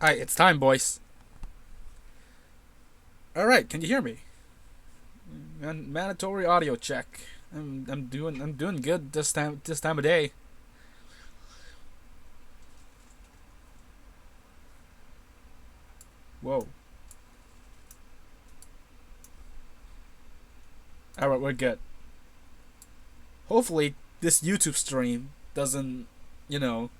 Alright, it's time, boys. Alright, can you hear me? Mandatory audio check. I'm doing good this time of day. Whoa. Alright, we're good. Hopefully this YouTube stream doesn't, you know,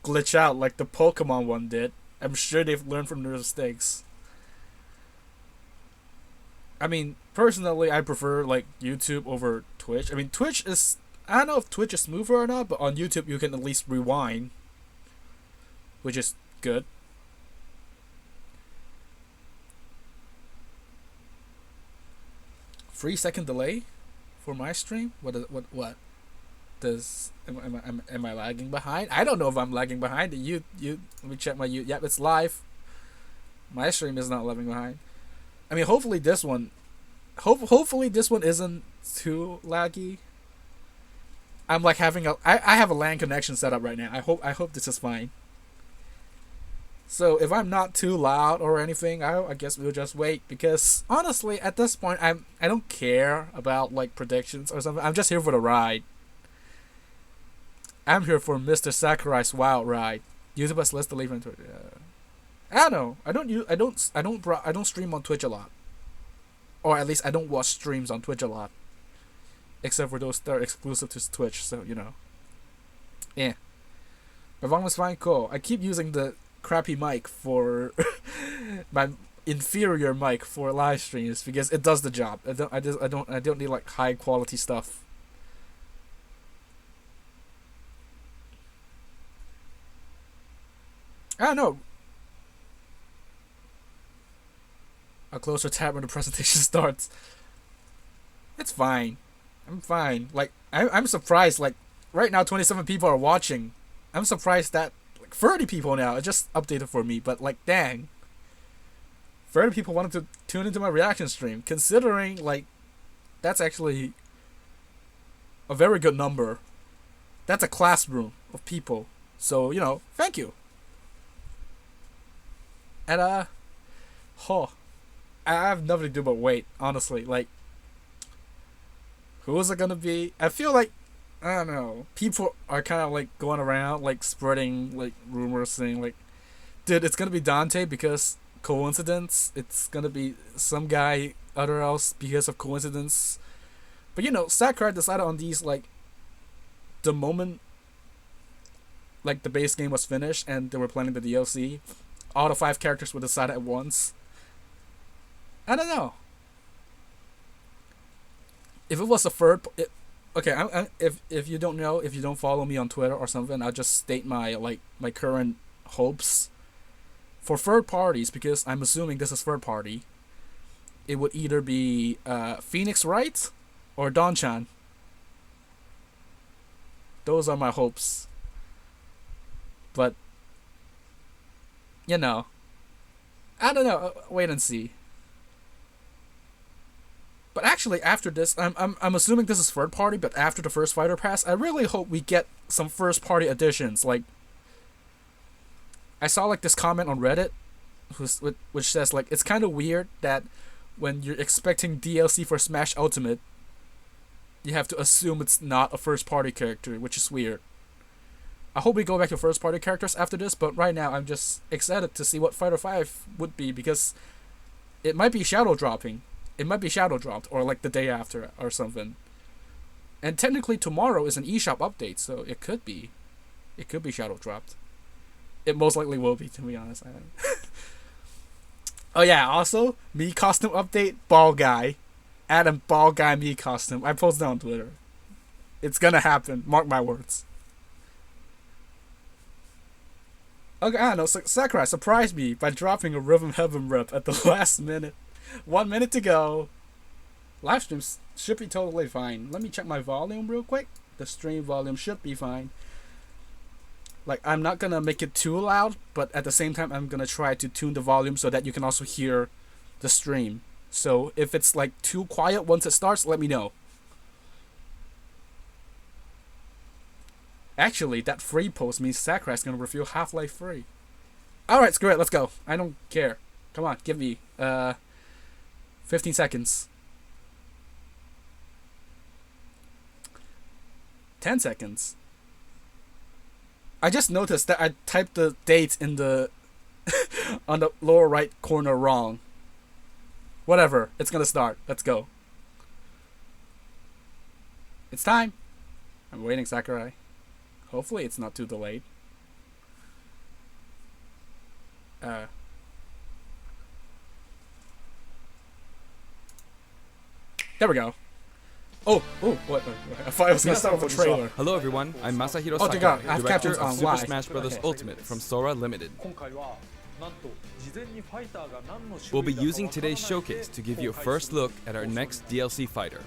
glitch out like the Pokemon one did. I'm sure they've learned from their mistakes. I mean, personally, I prefer like YouTube over Twitch. I mean, Twitch is I don't know if Twitch is smoother or not, but on YouTube you can at least rewind, which is good. 3 second delay for my stream. What does am I lagging behind? I don't know if I'm lagging behind. You let me check my Yep, it's live. My stream is not lagging behind. I mean, hopefully this one, hopefully this one isn't too laggy. I'm like having I have a LAN connection set up right now. I hope this is fine. So if I'm not too loud or anything, I guess we'll just wait because honestly, at this point, I don't care about like predictions or something. I'm just here for the ride. I'm here for Mr. Sakurai's wild ride. YouTube has list to leave into it. I don't know. I don't stream on Twitch a lot, or at least I don't watch streams on Twitch a lot, except for those that are exclusive to Twitch. So yeah. My volume is fine. Cool. I keep using the crappy mic for my inferior mic for live streams because it does the job. I don't need like high quality stuff. I don't know. A closer tab when the presentation starts. It's fine. I'm fine. Like I'm surprised. Like right now, 27 people are watching. I'm surprised that like 30 people now. It just updated for me, but like dang, 30 people wanted to tune into my reaction stream. Considering like that's actually a very good number. That's a classroom of people. So thank you. And oh, I have nothing to do but wait. Honestly, like, who is it gonna be? I feel like I don't know. People are kind of like going around like spreading like rumors saying like, dude, it's gonna be Dante because coincidence. It's gonna be some guy other else because of coincidence. But Sakurai decided on these like the moment like the base game was finished and they were planning the DLC. All the 5 characters were decided at once. I don't know. If it was a okay. If you don't know, if you don't follow me on Twitter or something, I'll just state my current hopes for third parties because I'm assuming this is third party. It would either be Phoenix Wright or Don-chan. Those are my hopes. But I don't know. Wait and see. But actually, after this, I'm assuming this is third party. But after the first fighter pass, I really hope we get some first party additions. Like, I saw like this comment on Reddit, which says like it's kind of weird that when you're expecting DLC for Smash Ultimate, you have to assume it's not a first party character, which is weird. I hope we go back to first party characters after this, but right now I'm just excited to see what Fighter 5 would be because it might be shadow dropping. It might be shadow dropped or like the day after or something. And technically tomorrow is an eShop update, so it could be. It could be shadow dropped. It most likely will be, to be honest. Oh yeah, also, me costume update, ball guy. Adam ball guy me costume. I posted on Twitter. It's gonna happen, mark my words. Okay, I don't know. Sakurai surprised me by dropping a Rhythm Heaven rep at the last minute. 1 minute to go. Live streams should be totally fine. Let me check my volume real quick. The stream volume should be fine. Like, I'm not gonna make it too loud, but at the same time, I'm gonna try to tune the volume so that you can also hear the stream. So if it's like too quiet once it starts, let me know. Actually, that free post means Sakurai's gonna review Half-Life 3. Alright, screw it, let's go. I don't care. Come on, give me 15 seconds. 10 seconds. I just noticed that I typed the date in the on the lower right corner wrong. Whatever, it's gonna start. Let's go. It's time. I'm waiting, Sakurai. Hopefully it's not too delayed. There we go. Oh, what? I thought I was gonna start with a trailer. Hello everyone, I'm Masahiro Oh, Sakurai, I have director captions of on Super live. Smash Bros. Okay. Ultimate from Sora Limited. We'll be using today's showcase to give you a first look at our next DLC fighter.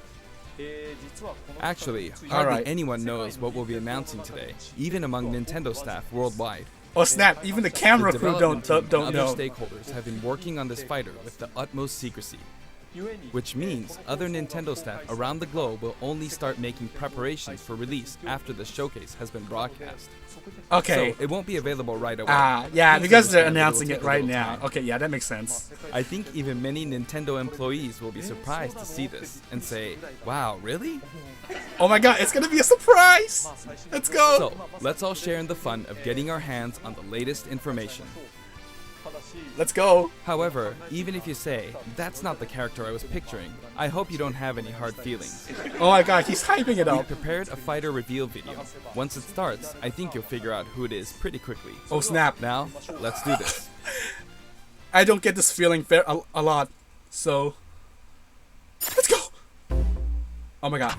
Actually, hardly Alright. anyone knows what we'll be announcing today, even among Nintendo staff worldwide. Oh snap! Even the camera The crew development team don't and know. other stakeholders have been working on this fighter with the utmost secrecy. Which means other Nintendo staff around the globe will only start making preparations for release after the showcase has been broadcast. Okay. So it won't be available right away. Yeah, Please because they're understand that it will announcing take it a right little now. time. Okay, yeah, that makes sense. I think even many Nintendo employees will be surprised to see this and say, wow, really? Oh my god, it's gonna be a surprise! Let's go! So, let's all share in the fun of getting our hands on the latest information. Let's go! However, even if you say, that's not the character I was picturing, I hope you don't have any hard feelings. Oh my god, he's hyping it We up. prepared a fighter reveal video. Once it starts, I think you'll figure out who it is pretty quickly. Oh snap. Now, let's do this. I don't get this feeling a lot, so... Let's go! Oh my god.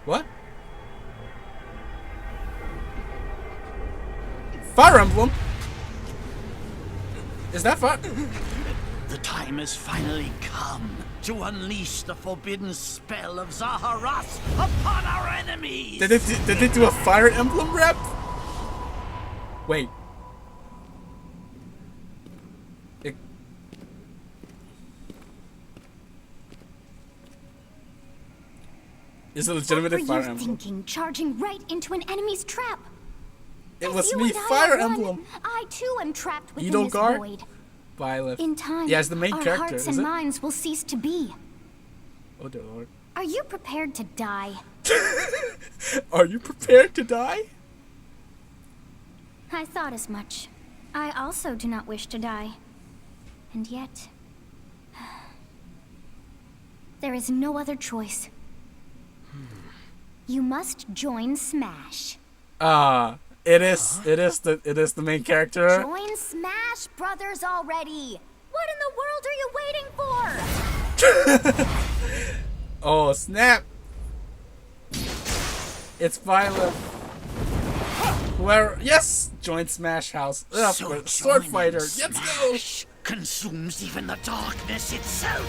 What? Fire Emblem? Is that fire? The time has finally come to unleash the forbidden spell of Zaharas upon our enemies! Did they do a Fire Emblem rep? Wait. Is it legitimate What were Fire you Emblem? thinking, charging right into an enemy's trap? It As was you me, and I Fire run, Emblem. I too am trapped within don't this guard? void. Byleth. In time, Yeah, it's the main our character, hearts is and it? minds will cease to be. Oh dear lord. Are you prepared to die? Are you prepared to die? I thought as much. I also do not wish to die. And yet... there is no other choice. You must join Smash. It is the main character. Join Smash Brothers already! What in the world are you waiting for? Oh snap! It's Byleth. Where yes, join Smash House. Ugh, So Sword joining Fighter. Let's go. Smash consumes even the darkness itself.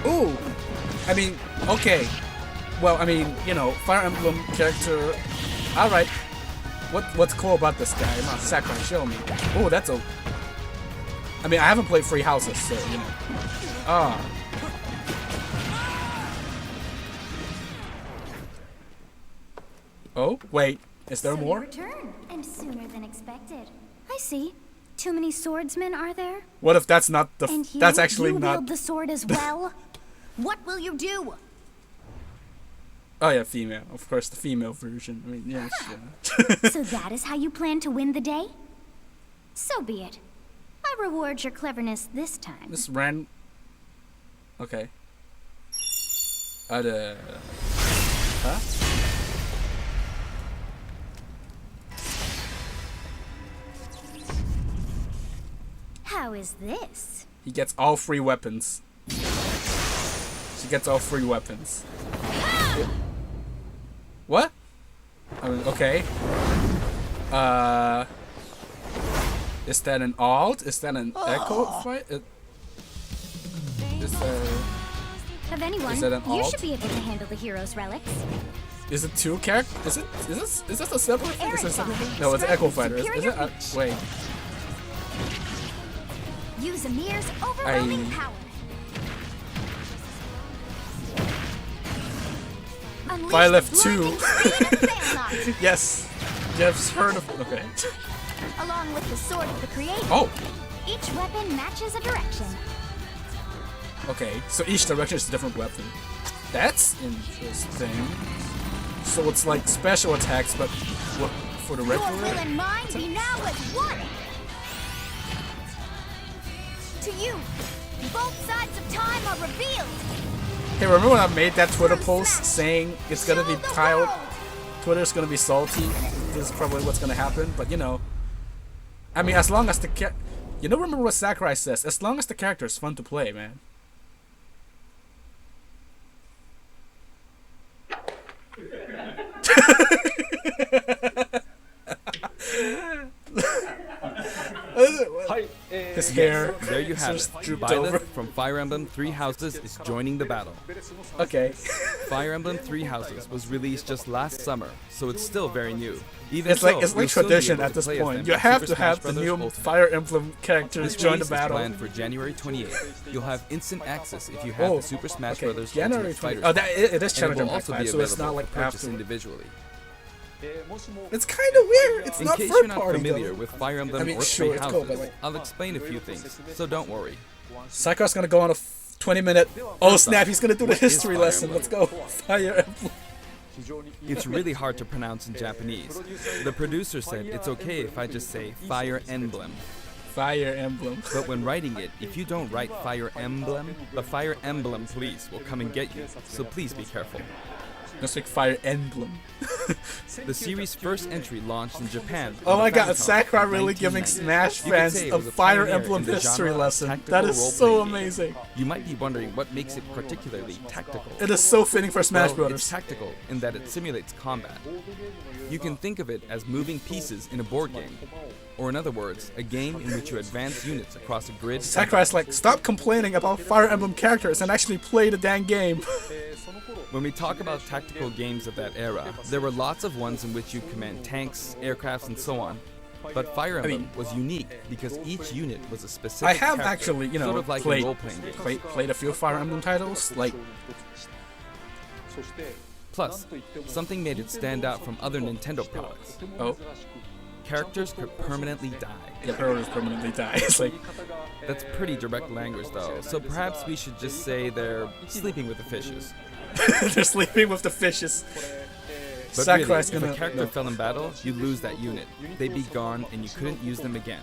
Ooh, I mean, okay. Well, I mean, you know, Fire Emblem character. All right. What's cool about this guy? Come on, Sakurai, show me. Oh, that's a. I mean, I haven't played Free Houses, so you know. Oh, wait. Is there So you more? return, and sooner than expected. I see. Too many swordsmen are there? What if that's not the? And you, That's actually you not. wield the sword as well? What will you do? Oh yeah, female. Of course, the female version. I mean, yes. Yeah. So that is how you plan to win the day? So be it. I reward your cleverness this time. This ran. Okay. Huh? How is this? He gets all free weapons. She gets all free weapons. What? I mean, okay. Is that an alt? Is that an echo fight? Is that? Of anyone, Is that an you alt? should be able to handle the hero's relics. Is it two characters? Is this a separate thing? Is this Eric, no, it's an Echo Fighter. Is superior it? Wait. Use Amir's overwhelming power. Unleash Byleth the 2. blinding speed of Byleth, Yes. Jeff's heard of. Okay. along with the sword of the creator. Oh. Each weapon matches a direction. Okay. So each direction is a different weapon. That's interesting. So it's like special attacks, but what, for the Your will regular? and mine be now as one. To you, both sides of time are revealed. Hey, remember when I made that Twitter post saying it's gonna be tiled? Twitter's gonna be salty. This is probably what's gonna happen, but you know. I mean, as long as the you know, remember what Sakurai says? As long as the character is fun to play, man. His hair. There you have it. just drooped over. Byleth from Fire Emblem Three Houses is joining the battle. Okay. Fire Emblem Three Houses was released just last summer, so it's still very new. Even It's so, like you'll soon be tradition able at to this play as point. them You in have Super to Smash have the Bros. new Ultimate. Fire Emblem characters This join release the is battle. planned for January 28th. You'll have instant access if you have Oh, the Super Smash okay. Bros. January Ultimate 20. Fighters Oh, that it is and it Challenger will Pack also 5, be so it's not available like for purchase after. individually. It's kind of weird. It's In not case third you're not party. familiar though. with Fire Emblem I mean, or sure, Three it's Houses, cool, but like- I'll explain a few things, so don't worry. Sakurai's gonna go on a 20-minute. Oh First snap! off, He's gonna do the what is history Fire lesson. Emblem? Let's go. Fire Emblem. It's really hard to pronounce in Japanese. The producer said it's okay if I just say Fire Emblem. Fire Emblem. But when writing it, if you don't write Fire Emblem, the Fire Emblem police will come and get you, so please be careful. Let's make Fire Emblem. The series' first entry launched in Japan. Oh on my the God! Famicom Sakurai in really giving 1990. Smash You could fans say it a was a Fire pioneer Emblem in the history genre of lesson. tactical That is so role-playing game. amazing. You might be wondering what makes it particularly tactical. It is so fitting for Smash Well, Brothers. it's tactical in that it simulates combat. You can think of it as moving pieces in a board game. Or in other words, a game in which you advance units across a grid. Sakurai's like, stop complaining about Fire Emblem characters and actually play the dang game. When we talk about tactical games of that era, there were lots of ones in which you command tanks, aircrafts, and so on. But Fire Emblem was unique because each unit was a specific I have character, actually, you know, sort of like played, in role-playing games. played a few Fire Emblem titles. Like, Plus, something made it stand out from other Nintendo products. oh, Characters could permanently die. the heroes permanently die. It's like, That's pretty direct language though, so perhaps we should just say they're sleeping with the fishes. they're sleeping with the fishes. But really, Sakurai's if gonna. a character fell in battle, you'd lose that unit. They'd be gone and you couldn't use them again.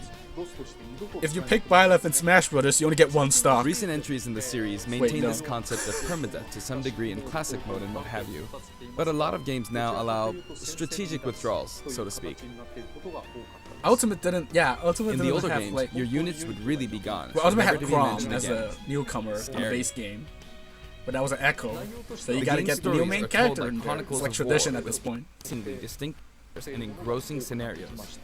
If you pick Byleth in Smash Brothers, you only get one stock. Recent entries in the series maintain no. this concept of permadeath to some degree in classic mode and what have you. But a lot of games now allow strategic withdrawals, so to speak. Ultimate didn't. Yeah, Ultimate In the didn't older have games, like. your units would really be gone. Well, Ultimate never had to be Chrom mentioned as again. a newcomer in the Scary. base game, but that was an echo. So you The gotta game's get the new stories main are told character like in there. chronicles It's like of tradition war at this point. Increasingly distinct and engrossing scenarios.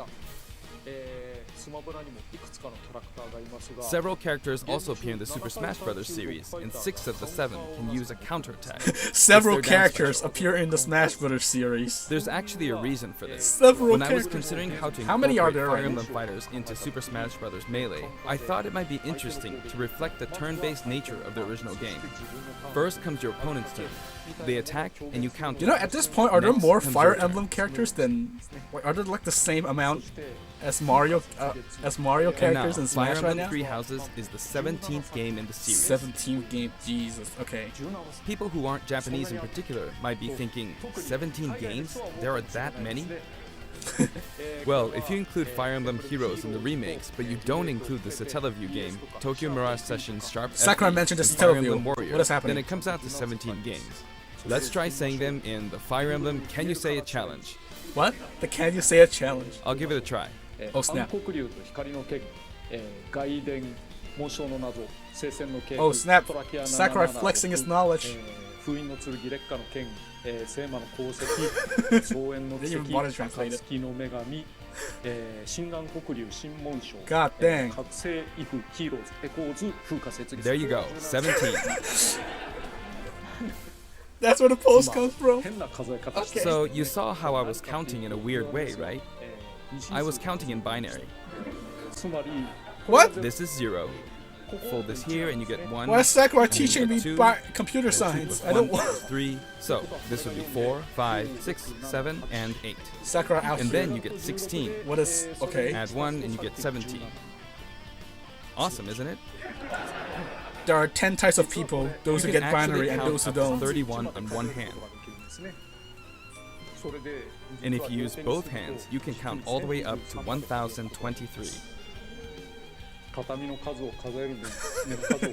Several characters also appear in the Super Smash Bros. Series, and 6 of the 7 can use a counterattack. Several It's their down characters special. appear in the Smash Brothers series. There's actually a reason for this. Several When I was characters. considering how to How many are incorporate there Fire already? Emblem fighters into Super Smash Bros. Melee, I thought it might be interesting to reflect the turn-based nature of the original game. First comes your opponent's turn. They attack and you counter. You know, at this point, are there Next more comes Fire your turn. Emblem characters than? Like, are there like the same amount as Mario And characters now, in Fire Smash right Emblem now? Three Houses is the 17th game in the series. 17th game. Jesus. Okay. People who aren't Japanese in particular might be thinking, 17 games? There are that many? Well, if you include Fire Emblem Heroes in the remakes, but you don't include the Satellaview game, Tokyo Mirage Sessions Sharp Sakurai FE, mentioned the and Fire Satellaview. Emblem Warriors, What is happening? then it comes out to 17 games. Let's try saying them in the Fire Emblem Can You Say It challenge. What? The Can You Say It challenge? I'll give it a try. Oh snap. 暗黒竜と光の剣、外伝紋章の謎、聖戦の剣、 Oh snap. トラキアナ Sakurai ナナナ flexing his knowledge. 封印の剣、烈火の剣、聖魔の功績、総縁の奇 Didn't even bother 跡、 translate it. 暁の女神、新眼黒竜新紋章、 God dang. 覚醒イフヒーローズエコーズ風化雪 There you go, 17. That's where the post comes from. 変な数え方して、 So you saw how I was counting in a weird way, right? 西 I was counting in binary. つまり What? This is 0, fold this here, and you get 1. Why is Sakura and you teaching get me 2, computer and 2 science? plus I don't 1 want. plus 3. So this would be 4, 5, 6, 7, and 8. Sakura out And here. then you get 16. What is okay? Add 1, and you get 17. Awesome, isn't it? There are 10 types of people: those who You get can actually binary and count those who up to don't. 31 on one hand. And if you use both hands, you can count all the way up to 1023.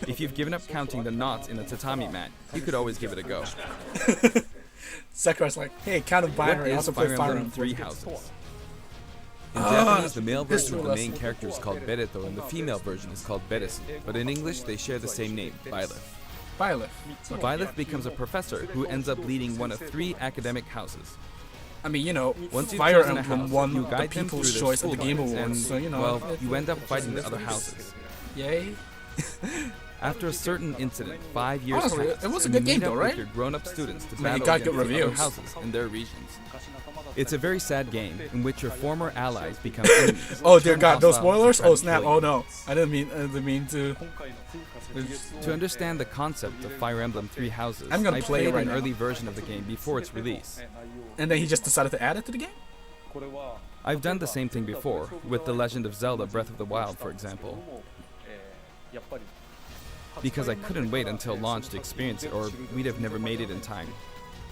If you've given up counting the knots in a tatami mat, you could always give it a go. Sakura's like, hey, count of What binary. I is also play Fire Fire Emblem Emblem. 3 Houses? In Japanese, the male version history of the main lesson. character is called Bereto, and the female version is called Beresu. But in English, they share the same name, Byleth. Byleth. Byleth becomes a professor who ends up leading one of 3 academic houses. I mean, you know, Once you've Fire chosen a Emblem house, won you the guide them through People's their Choice at the school Game lives, Awards, and, so you know. well, you end up fighting the other houses. Yay. After a certain incident, 5 years Honestly, pass, it was a and good you game meet though, up right? with your grown-up students to I mean, it battle got good against the other reviews. houses in their regions. It's a very sad game in which your former allies become enemies. Oh dear turn God, no hostile, spoilers? and try Oh to snap! kill Oh you. no, I didn't mean to. To understand the concept of Fire Emblem 3 Houses, I'm gonna I play it played right an now. early version of the game before its release. And then he just decided to add it to the game. I've done the same thing before, with The Legend of Zelda Breath of the Wild, for example, because I couldn't wait until launch to experience it, or we'd have never made it in time.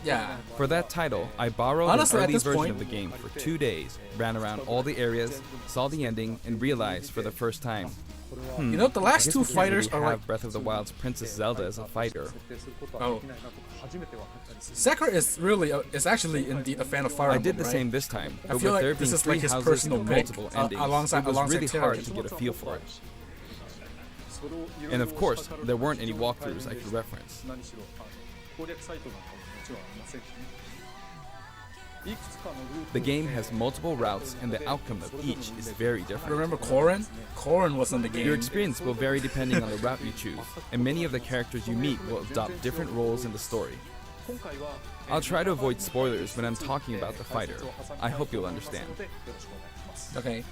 Yeah. For that title, I borrowed Honestly, an at early this version point- of the game for 2 days, ran around all the areas, saw the ending, and realized for the first time, You know, the I last guess two we can't fighters really are have like. Breath of the Wild's Princess Zelda as a fighter. Oh. Sakura is really, is actually indeed a fan of Fire I Emblem, did the right? same this time, I but feel with like there this being is 3 like his houses personal and pick, multiple endings, alongside it was really Terry. hard to get a feel for it. And of course, there weren't any walkthroughs I could reference. The game has multiple routes, and the outcome of each is very different. Remember Corrin? Corrin was in the game. Your experience will vary depending on the route you choose, and many of the characters you meet will adopt different roles in the story. I'll try to avoid spoilers when I'm talking about the fighter. I hope you'll understand. Okay.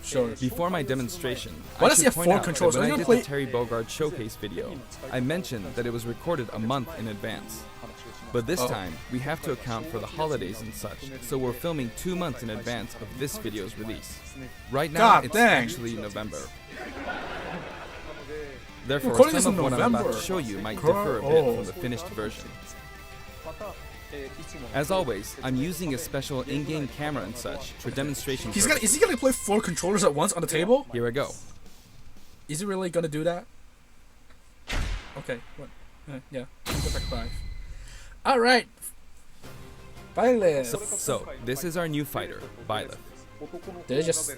Sure. Before my demonstration, Why I does he should have point 4 out that controls? when Are I you did gonna the Terry Bogard showcase video, I mentioned that it was recorded a month in advance. But this time, we have to account for the holidays and such, so we're filming 2 months in advance of this video's release. Right now, God it's dang. actually November. Therefore, Recording this some in of what I'm about November. to show you might Girl, differ a bit oh. from the finished version. As always, I'm using a special in-game camera and such for demonstration purposes. Is he gonna play 4 controllers at once on the table? Here I go. Is he really gonna do that? Okay. What? Yeah. Go back 5. All right. Byleth. So, this is our new fighter, Byleth. Did it just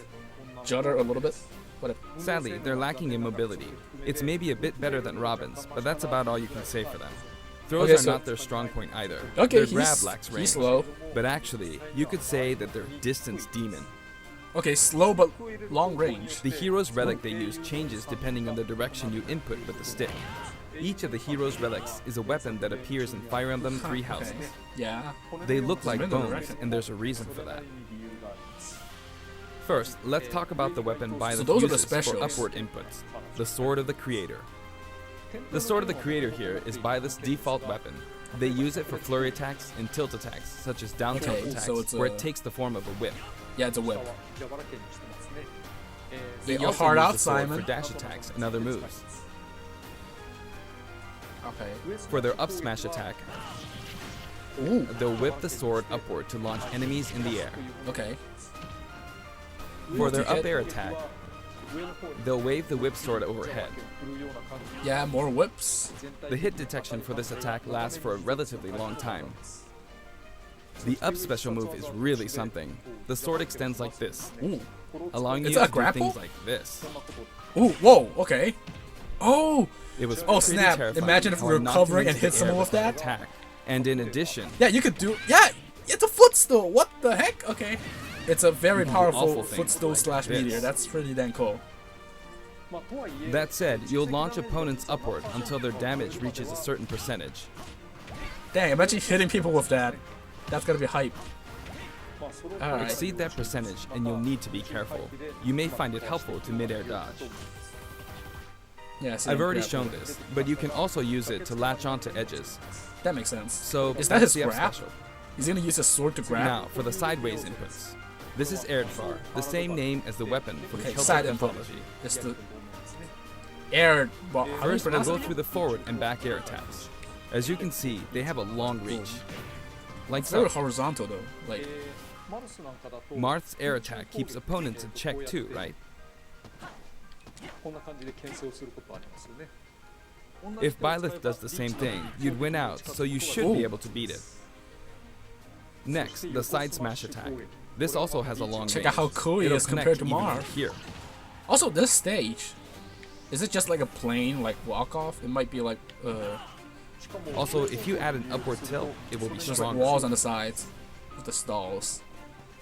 judder a little bit? Whatever. Sadly, they're lacking in mobility. It's maybe a bit better than Robin's, but that's about all you can say for them. Throws Okay, are so- not their strong point either. Okay, their grab he's lacks range. slow. But actually, you could say that they're distance demon. Okay, slow but long range. The hero's relic they use changes depending on the direction you input with the stick. Each of the hero's relics is a weapon that appears in Fire Emblem 3 Houses. Okay. Yeah. They look like Random bones, direction. and there's a reason for that. First, let's talk about the weapon Byleth those are the uses for specials. upward inputs, the Sword of the Creator. The Sword of the Creator here is Byleth's default weapon. They use it for flurry attacks and tilt attacks, such as down tilt Okay, attacks, so it's where a- it takes the form of a whip. Yeah, it's a whip. They Get your also heart use out, the sword Simon. for dash attacks and other moves. Okay. For their up smash attack, Ooh. they'll whip the sword upward to launch enemies in the air. Okay. For their up Multi-hit. air attack, they'll wave the whip sword overhead. Yeah, more whips. The hit detection for this attack lasts for a relatively long time. The up special move is really something. The sword extends like this, Ooh. allowing you It's to a do grapple? things like this. Ooh. Whoa. Okay. Oh. It was Oh, pretty snap. terrifying Imagine if we how were it knocked covering him and into hit the someone air with an that. attack. And in addition, Yeah, you could do. Yeah. It's a footstool. What the heck? Okay. It's a very You can do powerful awful things footstool like slash this. meteor. That's pretty dang cool. that said, you'll launch opponents upward until their damage reaches a certain percentage. Dang, imagine hitting people with that. That's gonna be hype. Alright. Exceed that percentage and you'll need to be careful. You may find it helpful to mid-air dodge. Yeah, see, I've already grab shown it. this, but you can also use it to latch onto edges. That makes sense. So is that that's his the F grab? special. He's gonna use his sword to grab. Now, for the sideways inputs. This is Erdfar, the same name as the weapon from Okay, Celtic side input. mythology. It's the air. Well, how do you First, we'll pronounce go it? through the forward and back air attacks. As you can see, they have a long reach. Like It's very so. horizontal though. Like, マルスなんかだと Marth's air attack keeps opponents in check too, right? こんな感じで牽制をすることありますよね。 If Byleth does the same thing, you'd win out, so you should be able to beat it. Next, the side smash attack. This also has a long check range. out how cool he It'll is connect compared to even Marth. from here. Also, this stage, is it just like a plain like walk off? It might be like Also, if you add an upward tilt, it will be just like stronger. walls on the sides with the stalls.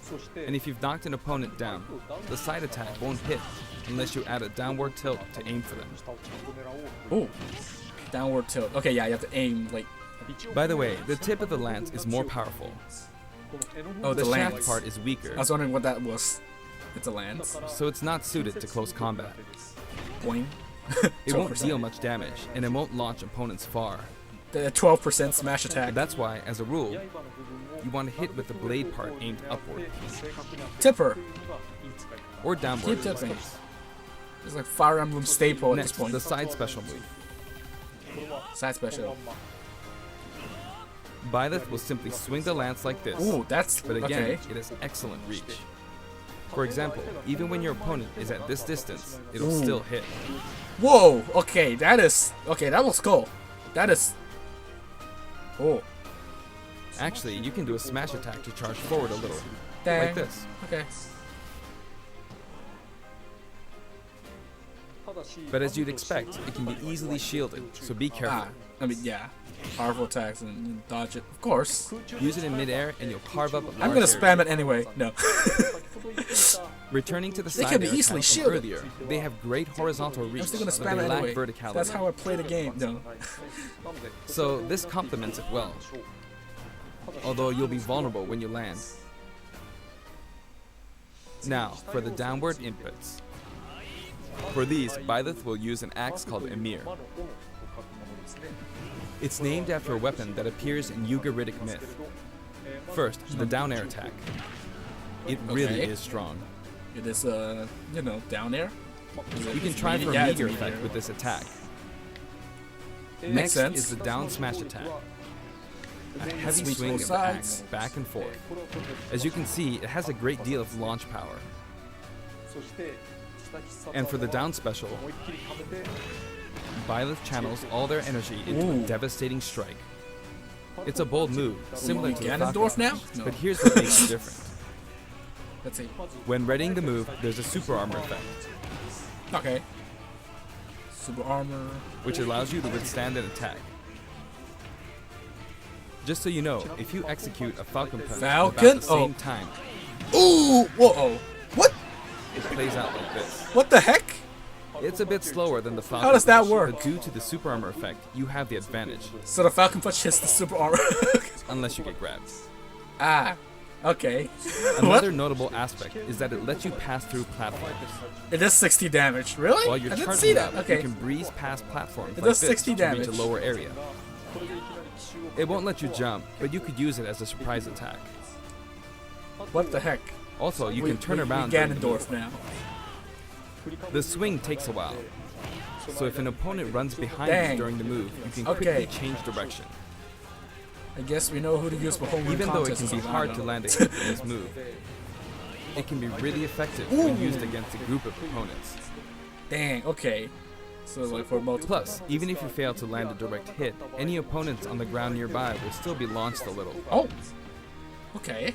そして And if you've knocked an opponent down, the side attack won't hit unless you add a downward tilt to aim for them. 下をちゃんと狙おう。 Ooh, downward tilt. Okay, yeah, you have to aim like. By the way, the tip of the lance is more powerful. この絵の Oh, The the shaft lance. part is weaker, I was wondering what that was. It's a lance. so it's not suited to close combat. Boing. It won't 12%. deal much damage, and it won't launch opponents far. The 12% smash attack. That's why, as a rule, 刃の部分を you want to hit with the blade part aimed upward 正確な Tipper. というのがいい使い方。 or downward. Keep in this tipping. case. It's like Fire Emblem staple at this Next, point. the side special move. これは Side この special. まんま Byleth will simply swing the lance like this, Ooh, that's but again, okay. it has excellent reach. For example, even when your opponent is at this distance, it'll Ooh. still hit. Whoa. Okay, that is okay. That was cool. That is. Oh, Actually, you can do a smash attack to charge forward a little, dang. like this. Okay. ただし But as you'd expect, it can be easily shielded, so be careful. Ah, I mean, yeah. Powerful attacks and dodge it. Of course. Use it in midair and you'll carve up a I'm large gonna area. spam it anyway. No. 先ほど言っていた Returning to the They side can be air easily attack from shielded. earlier, they have great horizontal I'm reach, still gonna but spam they it lack anyway. verticality. That's how I play the game. No. なので So this complements it well, although you'll be vulnerable when you land. Now, for the downward inputs. For these, Byleth will use an axe called Emir. 魔の斧と書くものですね It's named after a weapon that appears in Ugaritic myth. First, the down air attack. It really Okay. is strong. It is down air. You can try for a Yeah, it's meteor meteor. effect with this attack. Makes Next sense. is the down smash attack. A heavy Swings swing both of the axe sides. back and forth. これを取って As you can see, it has a great deal of launch power. そして下必殺 And for the 技は down special, 思いっきりかめて Byleth channels all their energy into Ooh. a devastating strike. It's a bold move, similar to the Ganondorf Falcon now? Punch, No. but here's what makes it different. Let's see. When readying the move, there's a super armor effect, Okay. Super armor. which allows you to withstand an attack. Just so you know, if you execute a Falcon Punch at about Falcon? the same Oh. time, Ooh! Whoa! What? it plays out like this. What the heck? It's a bit slower than the Falcon does that Punch, work? but due to the super armor effect, you have the advantage, So the Falcon Punch hits the super armor. unless you get grabbed. Ah. Okay. Another notable aspect is that it lets you pass through platforms. It does 60 damage. Really? While you're I didn't charging see that. up, Okay. you can breeze past platforms It like does this 60 to reach a damage. lower area. これでいきなり奇襲を It won't let you jump, but you could use it as a surprise attack. What the heck? Also, you can turn we around during the Ganondorf move. now. The swing takes a while, so if an opponent runs behind Dang. you during the move, you can Okay. quickly change direction. I guess we know who to use for home run Even though it contests can be or hard to something. land a hit with this move, it can be really effective when used against a group of opponents. Dang. Okay. So like for multiple. Plus, even if you fail to land a direct hit, any opponents on the ground nearby will still be launched a little. Oh. Okay.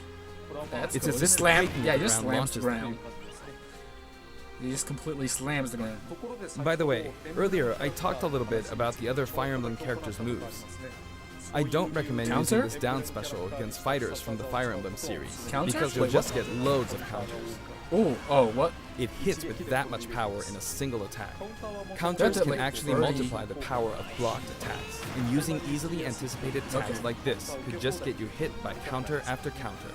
That's It's cool. as Just if slam. taking Yeah, the he just ground slams the launches them. ground. He just completely slams the ground. By the way, earlier I talked a little bit about the other Fire Emblem characters' moves. I don't recommend using Counter? this down special against fighters from the Fire Emblem series, Counter? because you'll Wait, just get loads of counters. Ooh. Oh. What? It hits with that much power in a single attack. Counters That's can like actually 30. multiply the power of blocked attacks, and using easily anticipated attacks Okay. like this could just get you hit by counter after counter.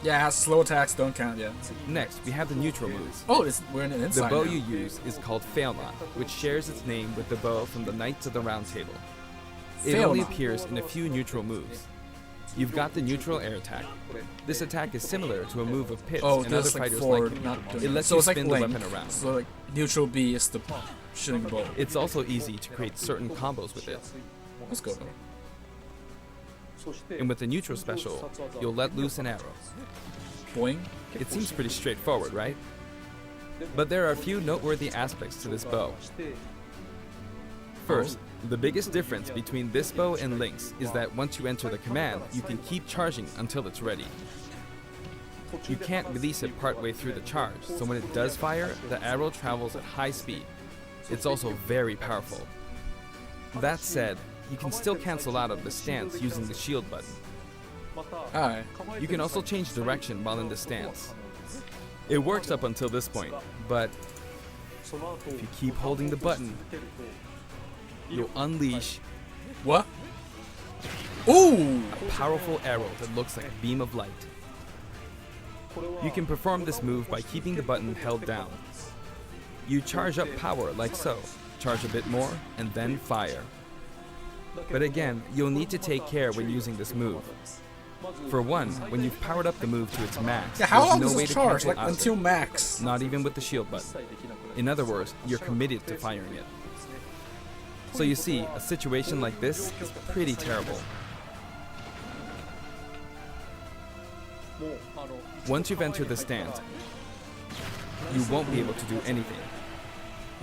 Yeah, slow attacks don't count, yeah. Next, we have the neutral moves. Oh, we're in an The inside bow now. you use is called Failnaught, which shares its name with the bow from the Knights of the Round Table. It only Failnaught. appears in a few neutral moves. You've got the neutral air attack. This attack is similar to a move of Pit's Oh, and other this like fighters forward, like it. not doing It lets so you it's like spin the Link. weapon around. So like neutral B is the shooting bow. It's also easy to create certain combos with it. Let's go. And with the neutral special, you'll let loose an arrow. Boing. It seems pretty straightforward, right? But there are a few noteworthy aspects to this bow. First, the biggest difference between this bow and Link's is that once you enter the command, you can keep charging until it's ready. You can't release it partway through the charge, so when it does fire, the arrow travels at high speed. It's also very powerful. That said, you can still cancel out of the stance using the shield button. Alright. You can also change direction while in the stance. It works up until this point, but if you keep holding the button, you'll unleash What? Ooh! a powerful arrow that looks like a beam of light. You can perform this move by keeping the button held down. You charge up power like so, charge a bit more, and then fire. But again, you'll need to take care when using this move. For one, when you've powered up the move to its max, Yeah, how there's long no does way it to charge? cancel Like out of until it. max. Not even with the shield button. In other words, you're committed to firing it. So you see, a situation like this is pretty terrible. Once you've entered the stance, you won't be able to do anything,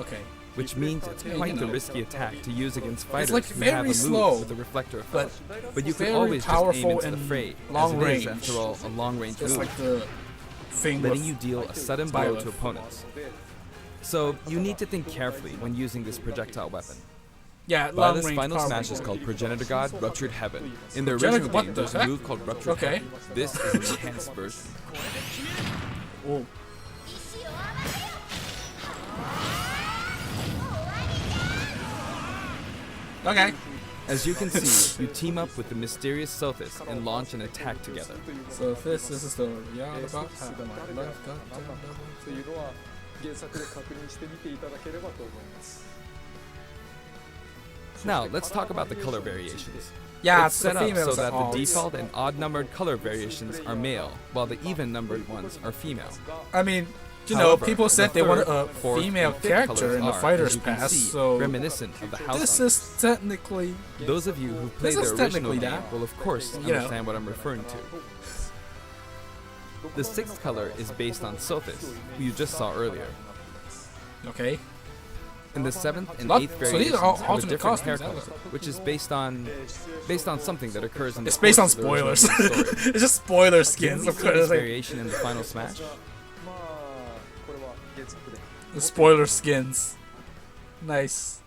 Okay. which means it's quite the risky attack to use against fighters like who have a very move slow, with a reflector but effect. But you can very always just aim powerful into the and fray, long as it is, range. after all, a long-range It's move, like the thing letting with you deal a sudden blow Byleth. to opponents. So you need to think carefully when using this projectile weapon. yeah, long Byleth's range final power smash is move. called Progenitor God Ruptured Heaven. In the Progenitor- original what game, the there's a heck? move called Ruptured Okay. Heaven. This is an enhanced version. Oh. Okay. As you can see, you team up with the mysterious Sothis and launch an attack together. So this is the story. Yeah, about how my life got というのは原作で確認してみていただければと思います。 Now, let's talk about the color variations. Yeah, It's it's the set up so females that are the default and odd-numbered color variations are male, while the even-numbered ones are female. I mean, you However, know, people said the they wanted third, a fourth, female and fifth character colors in the are, Fighter's as you can Pass, see, so reminiscent of the house this hunters. is technically Those of you who played the is original technically game that. will of course You know. understand what I'm referring to. The sixth color is based on Sothis, who you just saw earlier. okay. And the seventh and Look, eighth so these variations are all have a alternate different hair costumes, color, which is based on something that occurs in the It's based on course of the original spoilers. game story. It's just spoiler Can skins, we of see course. this Like, variation in the final smash? まあこれは原作で。 the spoiler skins. Nice.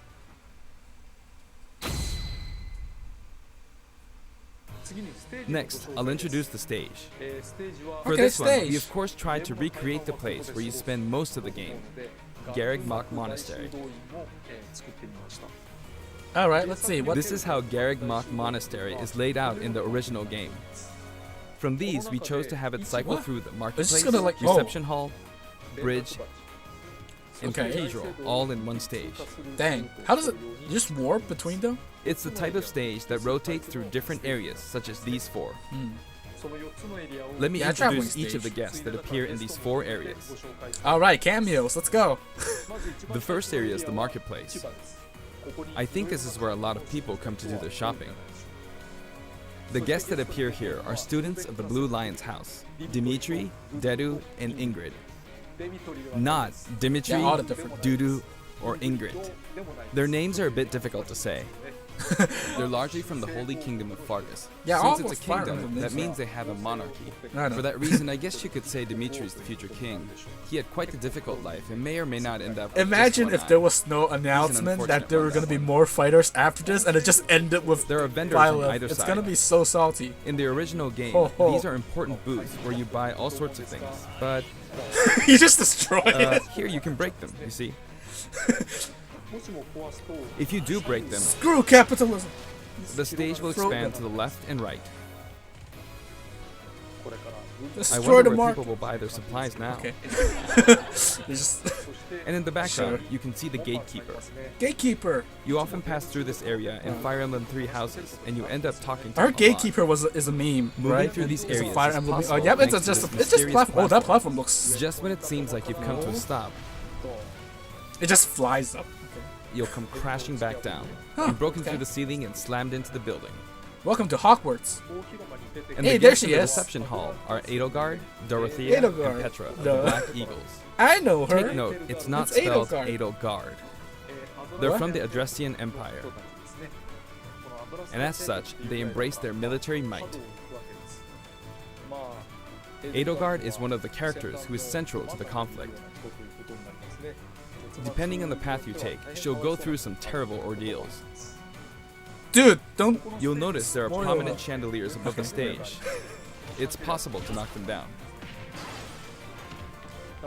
次にステージ Next, I'll introduce the stage. ステージは For Okay, this one, we stage. of course tried to recreate the place where you spend most of the game, Garreg Mach Monastery. 修道院を作ってみました。 Alright, let's see. What This is how Garreg Mach Monastery is laid out in the original game. From these, we chose to have it cycle What? through the It's marketplace, just gonna, like, oh. reception hall, bridge, and Okay. cathedral, all in one stage. Dang. How does it you just warp between them? It's the type of stage that rotates through different areas, such as these four. その4つのエリアを Let me Yeah, traveling introduce each of the stage. guests that appear in these four ご areas. 紹介し Alright, cameos. Let's go. まず一番 The first area is the marketplace. 市場です。ここに I think this is where a lot of people come to do their shopping. The guests that appear here are students of the Blue Lion's house, Dimitri, Dedu, and Ingrid. デミトリは Not Dimitri, Yeah, all the different- Dudu, or Ingrid. でもない。 Their names are a bit difficult to say. They're largely from the Holy Kingdom of Fargus. Yeah, Since almost it's a kingdom, Fargus, that isn't means they have a monarchy. I know. For that reason, I guess you could say Dimitri's the future king. He had quite a difficult life and may or may not end up with just Imagine one if eye. there was no announcement that there were unfortunate gonna be more fighters after this, and it just ended with There are vendors on Byleth. either It's side. gonna be so salty. In the original game, Ho, ho. these are important booths where you buy all sorts of things. But You just destroy it. here you can break them, you see. もしも壊すと If you do break them, Screw capitalism. the stage will expand to the left and right. これから I Destroy wonder the where mark. people will buy their supplies now. Okay. They just And in the background, Sure. you can see the gatekeeper. Gatekeeper. You often pass through this area in Fire Emblem 3 houses, and you end up talking to Our him a lot. Gatekeeper is a meme, Moving right? through these It's a areas Fire is Emblem. possible Oh, yeah, thanks it's to just this it's just mysterious platform. Oh, that platform looks. Just when it seems like you've come to a stop, It just flies up. you'll come crashing back down. Huh, You've broken okay. through the ceiling and slammed into the building. Welcome to Hogwarts. And Hey, the there guests in she the is. reception hall are Edelgard, Dorothea, Edelgard. and Petra of Duh. the Black Eagles. I know her. Take note, it's not It's spelled Edelgard. Edelgard. They're What? from the Adrestian Empire, and as such, they embrace their military might. Edelgard is one of the characters who is central to the conflict. Depending on the path you take, she'll go through some terrible ordeals. Dude, don't. You'll notice there are Spoiler. prominent chandeliers above the stage. It's possible to knock them down.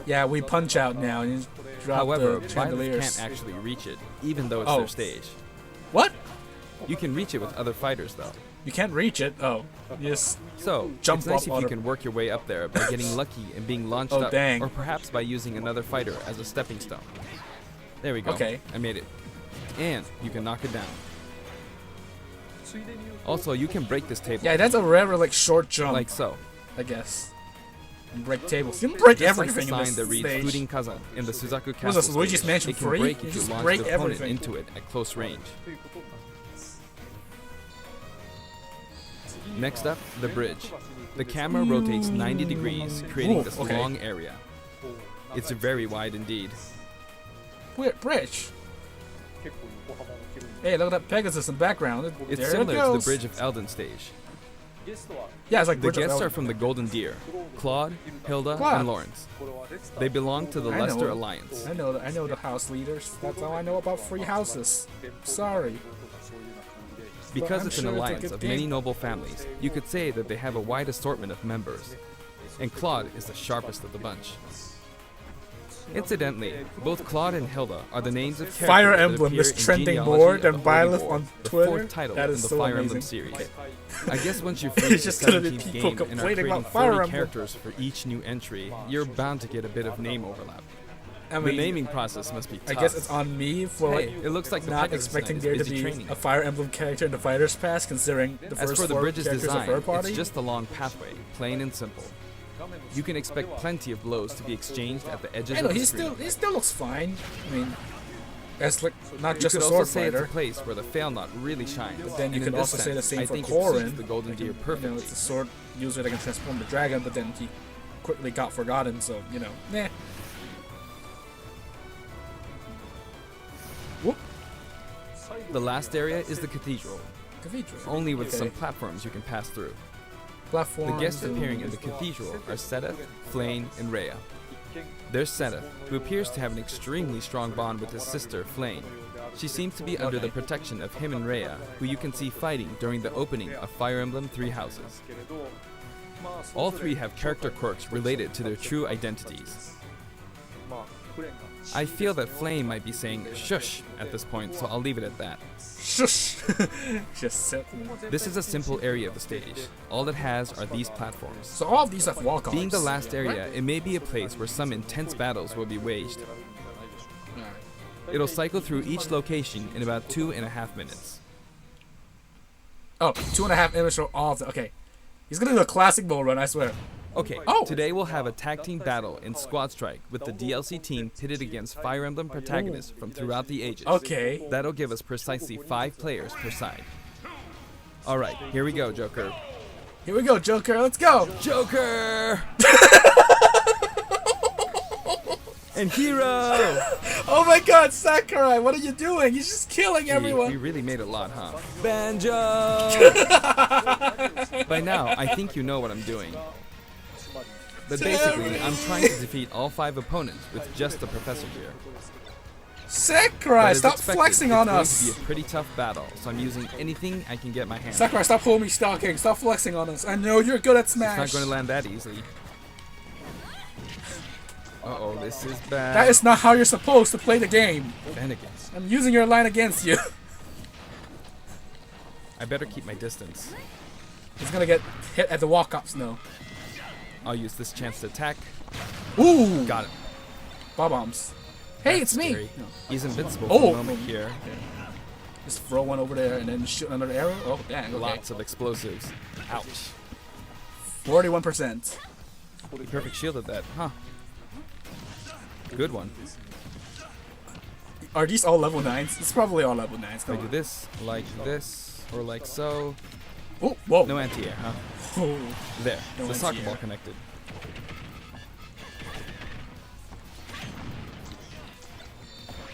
Yeah, we punch out now and you drop However, the Byleth chandeliers. can't actually reach it, even though it's Oh. their stage. What? You can reach it with other fighters, though. You can't reach it. Oh, you just So, Jump it's nice up if on you it. can work your way up there by getting lucky and being launched Oh, up, dang. or perhaps by using another fighter as a stepping stone. There we go. Okay. I made it. And you can knock it down. Also, you can break this table, yeah. That's a rare like short jump, like so. I guess. And break tables. You can break Just like the everything in sign this that reads stage. Fudin Kazan in the Suzaku Castle Was this Luigi's stage. Mansion It can 3? break You if you just launch break the opponent everything. into it at close range. Next up, the bridge. The camera rotates 90 degrees, creating Ooh, this okay. long area. It's very wide indeed. Weird bridge. Hey, look at that Pegasus in the background. It's There it similar to the goes. Bridge of Elden stage. Yeah, it's like The Bridge of guests Elden. are from the Golden Deer: Claude, Hilda, Claude. and Lawrence. They belong to the I know. Leicester Alliance. I know the house leaders. That's all I know about free houses. Sorry. Because I'm it's an sure it's a alliance good of game. many noble families, you could say that they have a wide assortment of members. And Claude is the sharpest of the bunch. Incidentally, both Claude and Hilda are the names of characters Fire that Emblem appear is in trending Genealogy more of than the Holy Byleth War, on the Twitter. fourth title That in is the so Fire amazing. Emblem series. Okay. I guess once you've It's reached just the gonna be 17th people game and are complaining creating about Fire 40 Emblem. characters for each new entry, you're bound to get a bit of name overlap. I The mean, naming process must be I tough. guess it's on me for Hey, like it looks like the not Pegasus expecting Knight there is to busy be training. a Fire Emblem character in the Fighters Pass, considering the As first for the 4 bridge's characters design, are third party. it's just a long pathway, plain and simple. You can expect plenty of blows to be exchanged at the edges I know of the he screen. still looks fine. I mean, as like not You just a could also sword say fighter. it's a place where the fail knot really shines. But then you And in could this also say the sense, same I for think it Corrin. suits the Golden Deer You know, perfectly. it's a sword user that can transform the dragon, but then he quickly got forgotten. So you know, nah. Whoop. The last area is the cathedral, Cathedral. only with Okay. some platforms you can pass through. Platform. The guests appearing in the cathedral are Sedith, Flayn, and Rhea. There's Sedith, who appears to have an extremely strong bond with his sister, Flayn. She seems to be under the protection of him and Rhea, who you can see fighting during the opening of Fire Emblem 3 Houses. All three have character quirks related to their true identities. I feel that Flayn might be saying shush at this point, so I'll leave it at that. Shush. Just sit. This is a simple area of the stage. All it has are these platforms. So all of these have walk Being the last area, it may be a place where some intense battles will be waged. It'll cycle through each location in about 2.5 minutes. Oh, 2.5 images for all of them. Okay. He's gonna do a classic bull run, I swear. Okay, Oh. today we'll have a tag team battle in Squad Strike with the DLC team pitted against Fire Emblem protagonists from throughout the ages. Okay. That'll give us precisely 5 players per side. Alright, here we go, Joker. Here we go, Joker. Let's go. Joker! And Hero! Oh my God, Sakurai, what are you doing? He's just killing We everyone. really made a lot, huh? Banjo! By now, I think you know what I'm doing. But basically, I'm trying to defeat all 5 opponents with just the Professor gear. But Sakurai, as stop expected, flexing on It's us. going to be a pretty tough battle, so I'm using anything I can get my hands on. Sakurai, stop homie stalking. Stop flexing on us. I know you're good at It's Smash. not going to land that easily. Uh-oh, this is bad. That is not how you're supposed to play the game. Shenanigans. I'm using your line against you. I better keep my distance. He's gonna get hit at the walk-ups now. I'll use this chance to attack. Ooh! Got him. Bob bombs. Hey, That's it's me! scary. No. He's invincible Oh! for a moment here. Just throw one over there and then shoot another arrow. Oh, dang, okay. Lots of explosives. Ouch. 41%. He perfect shielded that, huh? Good one. Are these all level 9s? It's probably all level 9s. If I Come do this, or like so. Oh, whoa. No anti-air, huh? Oh. There, No the soccer anti-air. ball connected.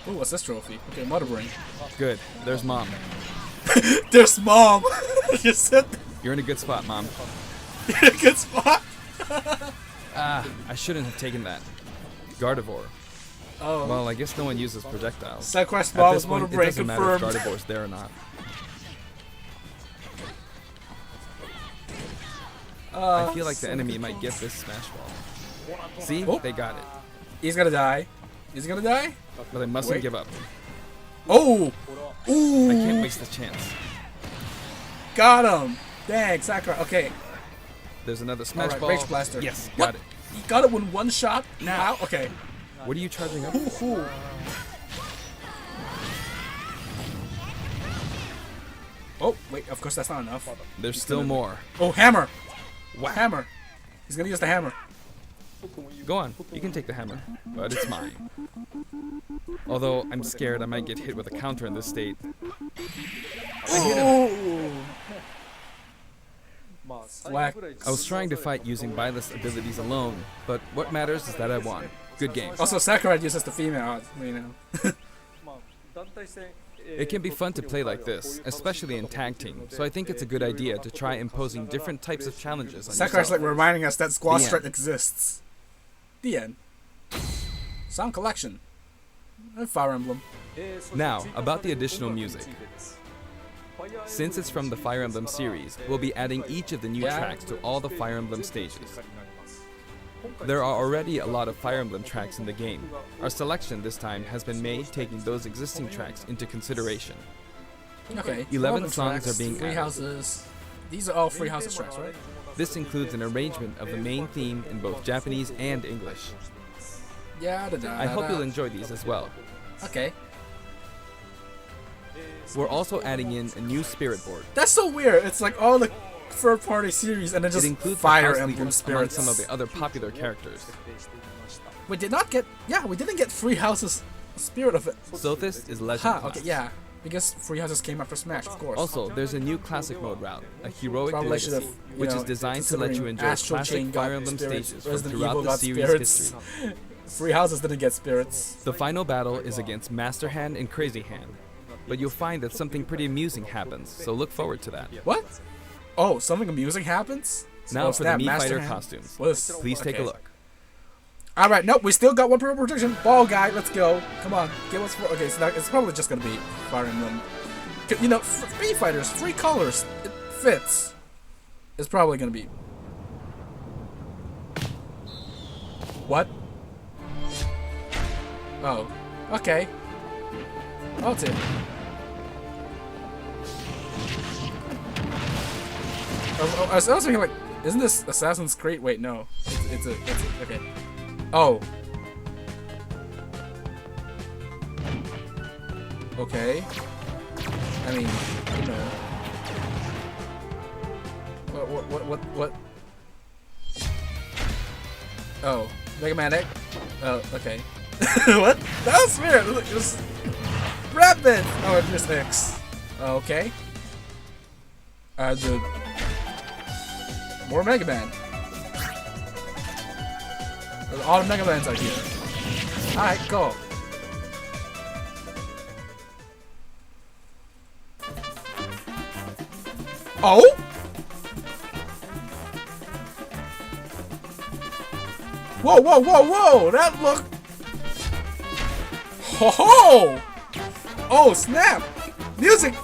Ooh, what's this trophy? Okay, Mother Brain. Good, there's Mom. There's Mom! You said You're in a good spot, Mom. good spot! Ah, I shouldn't have taken that. Gardevoir. Oh. Well, I guess no one uses projectiles. Sidequest At Mom's this Mother point, it Brain doesn't matter if confirmed. Gardevoir's there or not. I feel like the enemy might get this Smash Ball. See? Oh. They got it. He's gonna die. Is he gonna die? But I mustn't Wait. give up. Oh! Ooh! I can't waste this chance. Got him! Dang, Sakura. Okay. There's another Smash Alright, Ball. Rage Blaster. Yes, What? got it. He got it with one shot? Now? Okay. What are you charging up for? Ooh. Oh, wait, of course that's not enough. There's still more. Oh, hammer! Wow. Hammer! He's gonna use the hammer. Go on, you can take the hammer, but it's mine. Although I'm scared I might get hit with a counter in this state. Oh! Slack. I was trying to fight using Byleth's abilities alone, but what matters is that I won. Good game. Also, Sakurai uses the female, you know. It can be fun to play like this, especially in tag team, so I think it's a good idea to try imposing different types of challenges on Sakurai's yourself. like reminding us that Squash The Strike end. exists. The end. Sound collection. And Fire Emblem. Now, about the additional music. Since it's from the Fire Emblem series, we'll be adding each of the new tracks to all the Fire Emblem stages. There are already a lot of Fire Emblem tracks in the game. Our selection this time has been made taking those existing tracks into consideration. Okay. 11 songs tracks, are being Free added. Houses. These are all Free Houses tracks, right? This includes an arrangement of the main theme in both Japanese and English. Yeah, I hope you'll enjoy these as well. Okay. We're also adding in a new spirit board. That's so weird. It's like all the third-party series and then It just includes Fire the house Emblem leaders among spirits. some of the other popular characters. We did not get. Yeah, we didn't get Free Houses Spirit of it. Sothis is legend Ha. class. Okay. Yeah. Because Free Houses came after Smash, of course. Also, there's a new classic mode route, a heroic Probably legacy, should've, which you is know, designed to let you considering enjoy Astral classic Chain got Fire Emblem spirits, stages from Resident throughout Evil the got series' spirits. history. Free Houses didn't get spirits. The final battle is against Master Hand and Crazy Hand, but you'll find that something pretty amusing happens, so look forward to that. What? Oh, something amusing happens? Now Oh, for the snap, Mii Master Fighter Hand. costumes. Was- Please take a okay. look. Alright, nope, we still got one purple protection. Ball guy, let's go. Come on, give us four. Okay, so now it's probably just gonna be Fire Emblem. You know, free fighters, free colors, it fits. It's probably gonna be. What? Oh, okay. I'll take it. I was thinking like, isn't this Assassin's Creed? Wait, no. It's a, okay. Oh. Okay. I mean, you know. What? Oh, Mega Man X? Oh, okay. What? That was weird. It was Rapid! Oh, it just X. Okay. The more Mega Man. All the Mega Mans are here. Alright, go. Oh? Whoa! That look. Ho ho! Oh snap! Music!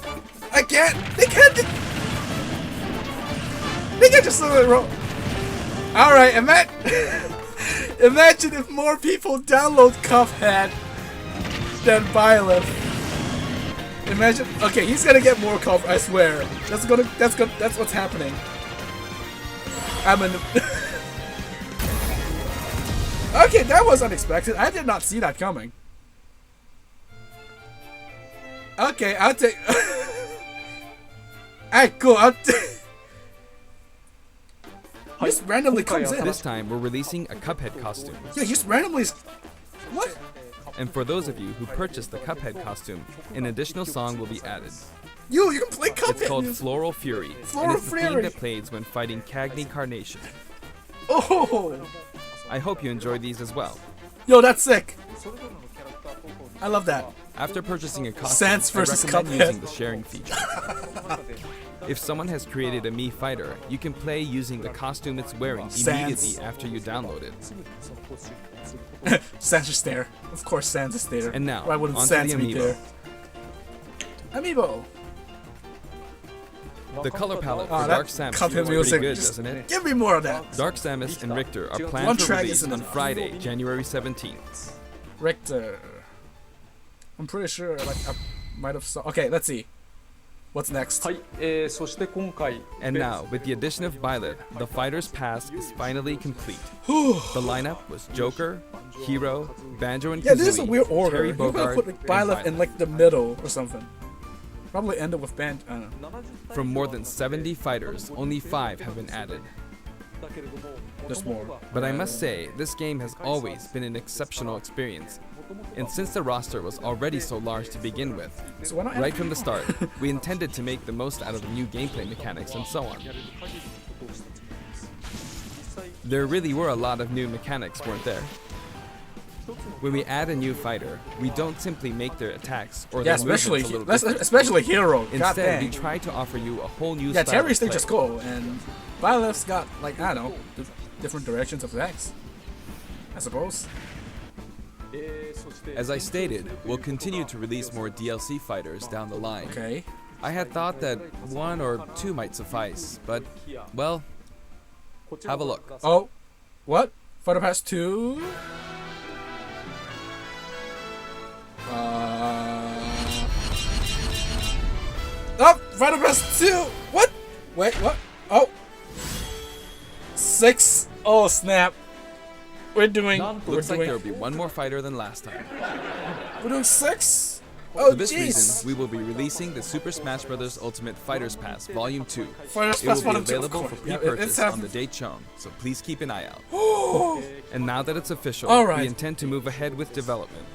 I can't. They can't just let it roll. All right, imagine if more people download Cuphead than Byleth. Imagine. Okay, he's gonna get more Cup. I swear. That's what's happening. I'm in. Okay, that was unexpected. I did not see that coming. Okay, I'll take. Alright, cool. He just randomly comes in. This time, we're releasing a Cuphead costume. Yeah, he just randomly. What? And for those of you who purchased the Cuphead costume, an additional song will be added. You can play Cuphead. It's called music. Floral Fury, Floral and it's the theme Fury. that plays when fighting Cagney Carnation. Oh, I hope you enjoy these as well. yo, that's sick. I love that. After purchasing a costume, Sans I versus recommend Cuphead. using the sharing feature. If someone has created a Mii fighter, you can play using the costume it's wearing Sans. immediately after you download it. Sans is there. Of course, Sans is there. And now, why wouldn't onto Sans the be amiibo. there? Amiibo. The color palette Oh, for that Dark Samus Cuphead is pretty music. good, Just doesn't it? give me more of that. Dark Samus and Richter are One planned for track release isn't on enough. Friday, January 17th. Richter. I'm pretty sure like I might have saw. Okay, let's see. What's next? はい、そして今回 And now, with the addition of Byleth, the Fighter's Pass is finally complete. The lineup was Joker, Hero, Banjo and Kazooie, Yeah, this is a weird order. Terry You could Bogard, put like and Byleth in like the middle or something. Probably ended with Band. I don't know. From more than 70 fighters, only 5 have been added. Just more. But I must say, this game has always been an exceptional experience. And since the roster was already so large to begin with, So why not? right from the start, we intended to make the most out of the new gameplay mechanics and so on. There really were a lot of new mechanics, weren't there? When we add a new fighter, we don't simply make their attacks or Yeah, their movements especially a little that's, different. especially Hero. God Instead, we dang. try to offer you a whole new Yeah, style Terry's of thing play. just cool, and Byleth's got like I don't know, different directions of attacks. I suppose. As I stated, we'll continue to release more DLC fighters down the line. Okay. I had thought that 1 or 2 might suffice, but, well, have a look. Oh, what? Fighter Pass 2? Oh, Fighter Pass 2! What? Wait, what? Oh. 6. Oh, snap. We're doing. Looks like there'll be 1 more fighter than last time. We're doing 6? Oh, For this jeez. reason, we will be releasing the Super Smash Bros. Ultimate Fighters Pass Volume 2. Fighters It Pass will be 1 and 2, of available for course. Yeah, pre-purchase it's on the date shown, so please keep an eye out. And now that it's official, Alright. we intend to move ahead with development.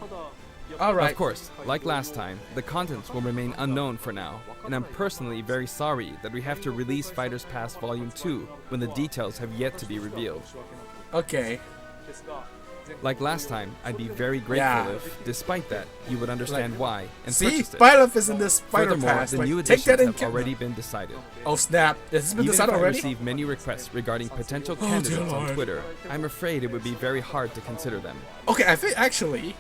Alright. Of course, like last time, the contents will remain unknown for now, and I'm personally very sorry that we have to release Fighters Pass Volume 2 when the details have yet to be revealed. Okay. Like last time, I'd be very grateful Yeah. if, despite that, you would understand why and See? purchase it. Byleth is in this Fighter Furthermore, Pass. the Like, new take that additions in. have already been decided. Oh, snap. Has this been Even if decided I already? receive many requests regarding potential dear candidates on Lord. Twitter, I'm afraid it would be very hard to consider them. Okay, I think actually,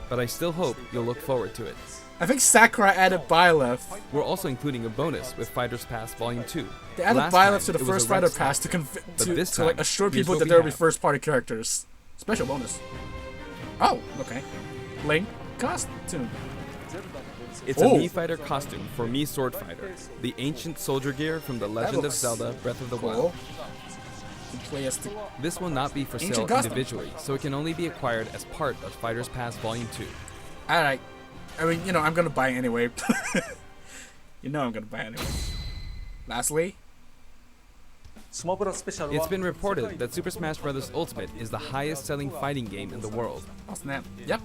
But I still hope you'll look forward to it. I think Sakurai added Byleth. We're also including a bonus with Fighters Pass Volume 2. They added Last Byleth time, to the it was first a Fighter red Pass snap. to But this like time, assure here's people what that we there will be have. first party characters. Special bonus. Oh, okay. Link costume. It's Oh. a Mii Fighter costume for Mii Sword Fighter, the ancient soldier gear from The Legend of looks Zelda Breath of the Cool. Wild. You play as the This will not be for Ancient sale custom. individually, so it can only be acquired as part of Fighters Pass Volume 2. Alright. I mean, you know, I'm gonna buy it anyway. You know I'm gonna buy it anyway. Lastly, スマブラスペシャルは It's been reported that Super Smash Bros. Ultimate is the highest selling fighting game in the world. oh snap. Yep.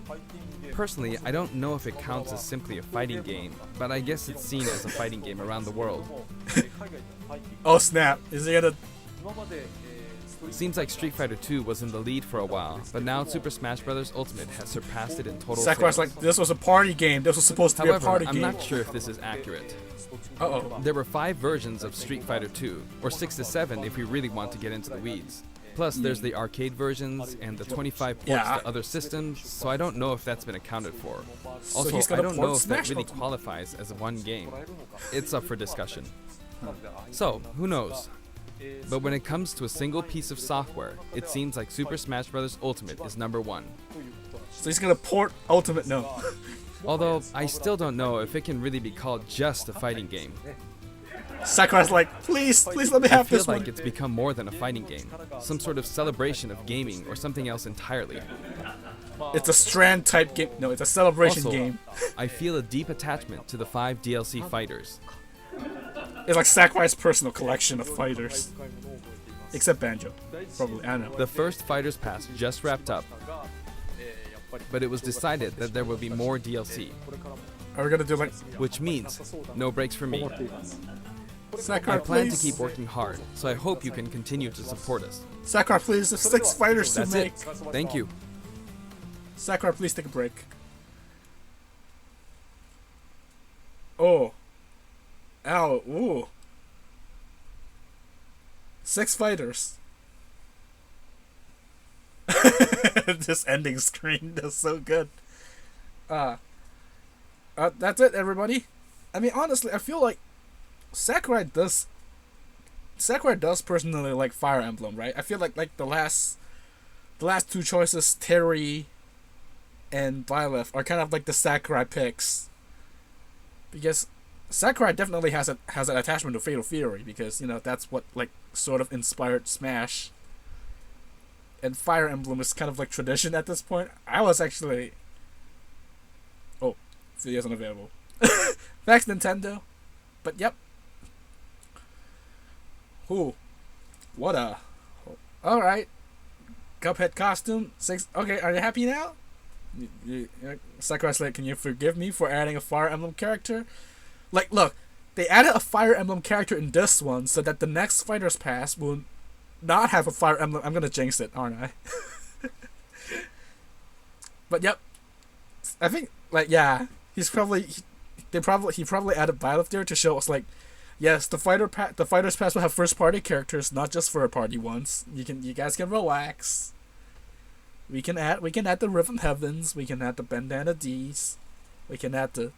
Personally, I don't know if it counts as simply a fighting game, but I guess it's seen as a fighting game around the world. Oh snap. Is he gonna 今まで、Seems like Street Fighter 2 was in the lead for a while, but now Super Smash Bros. Ultimate has surpassed it in total Sakurai's sales. like, this was a party game. This was supposed to be a However, party I'm game. not sure if this is accurate. Uh-oh. There were 5 versions of Street Fighter 2, or 6 to 7 if we really want to get into the weeds. Plus, there's the arcade versions and the 25 ports Yeah. to other systems, so I don't know if that's been accounted for. So Also, he's I gonna don't port know if that Smash really Ultimate. qualifies as one game. It's up for discussion. So, who knows? But when it comes to a single piece of software, it seems like Super Smash Bros. Ultimate is number 1. So he's gonna port Ultimate. No. Although, I still don't know if it can really be called just a fighting game. Sakurai's like, please let me I have feel this like one. it's become more than a fighting game, some sort of celebration of gaming or something else entirely. It's a Strand type game. No, it's a celebration Also, game. I feel a deep attachment to the 5 DLC fighters. It's like Sakurai's personal collection of fighters. Except Banjo. Probably, I don't know. The first Fighters Pass just wrapped up, but it was decided that there will be more DLC, Are we gonna do like which means no breaks for me. Sakurai, I plan to please? keep working hard, so I hope you can continue to support us. Sakurai, please. There's 6 fighters to That's make. it. Thank you. Sakurai, please take a break. Oh. Ow. Ooh. 6 fighters. This ending screen is so good. That's it, everybody. I mean, honestly, I feel like Sakurai does personally like Fire Emblem, right? I feel like the last 2 choices, Terry and Byleth, are kind of like the Sakurai picks, because Sakurai definitely has an attachment to Fatal Fury, because you know that's what like sort of inspired Smash. And Fire Emblem is kind of like tradition at this point. I was actually video's unavailable. Thanks, Nintendo. But yep. Ooh. What a... Alright. Cuphead costume. 6... Okay, are you happy now? Sakurai's like, can you forgive me for adding a Fire Emblem character? Like, look. They added a Fire Emblem character in this one so that the next Fighter's Pass will not have a Fire Emblem... I'm gonna jinx it, aren't I? But yep. I think, like, yeah. He probably added Byleth there to show us, like, yes, the Fighter's Pass will have first party characters, not just third party ones. You guys can relax. We can add the Rhythm Heavens, we can add the Bandana D's, we can add the,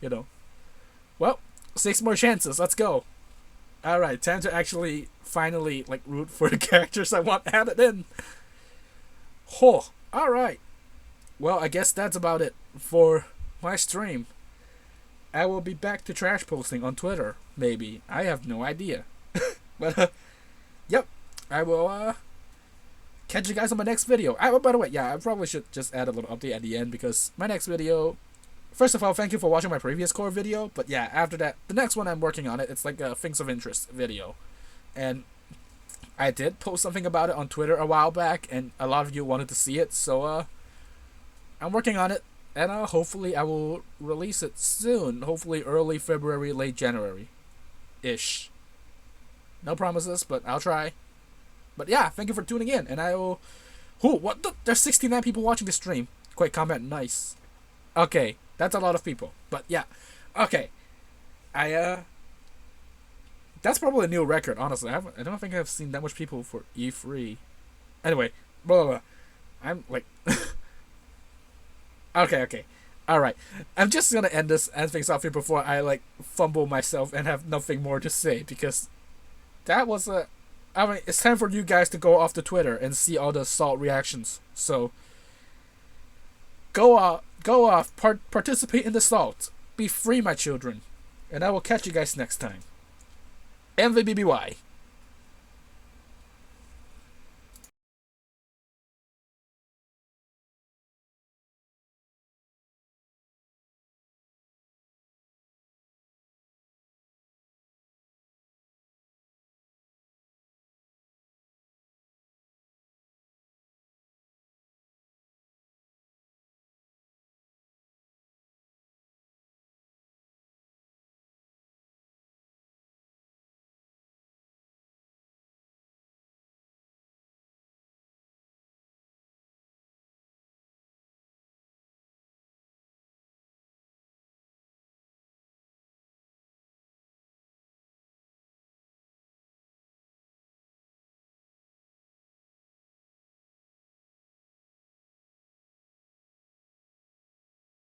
you know. Well, 6 more chances. Let's go. All right, time to actually finally like root for the characters I want added in. Oh, all right. Well, I guess that's about it for my stream. I will be back to trash posting on Twitter, maybe. I have no idea. But, yep. I will, catch you guys on my next video. By the way, yeah, I probably should just add a little update at the end, because my next video... First of all, thank you for watching my previous core video, but yeah, after that, the next one I'm working on it, it's like a Things of Interest video. And I did post something about it on Twitter a while back, and a lot of you wanted to see it, so, I'm working on it. And hopefully I will release it soon. Hopefully early February, late January-ish. No promises, but I'll try. But yeah, thank you for tuning in. And I will... What? There's 69 people watching this stream. Quick comment, nice. Okay, that's a lot of people. But yeah, okay. That's probably a new record, honestly. I don't think I've seen that much people for E3. Anyway, blah, blah, blah. I'm like... Okay. Alright. I'm just gonna end things off here before I, like, fumble myself and have nothing more to say, because that was a... I mean, it's time for you guys to go off to Twitter and see all the Salt reactions. So, go off, participate in the Salt. Be free, my children. And I will catch you guys next time. MVBBY.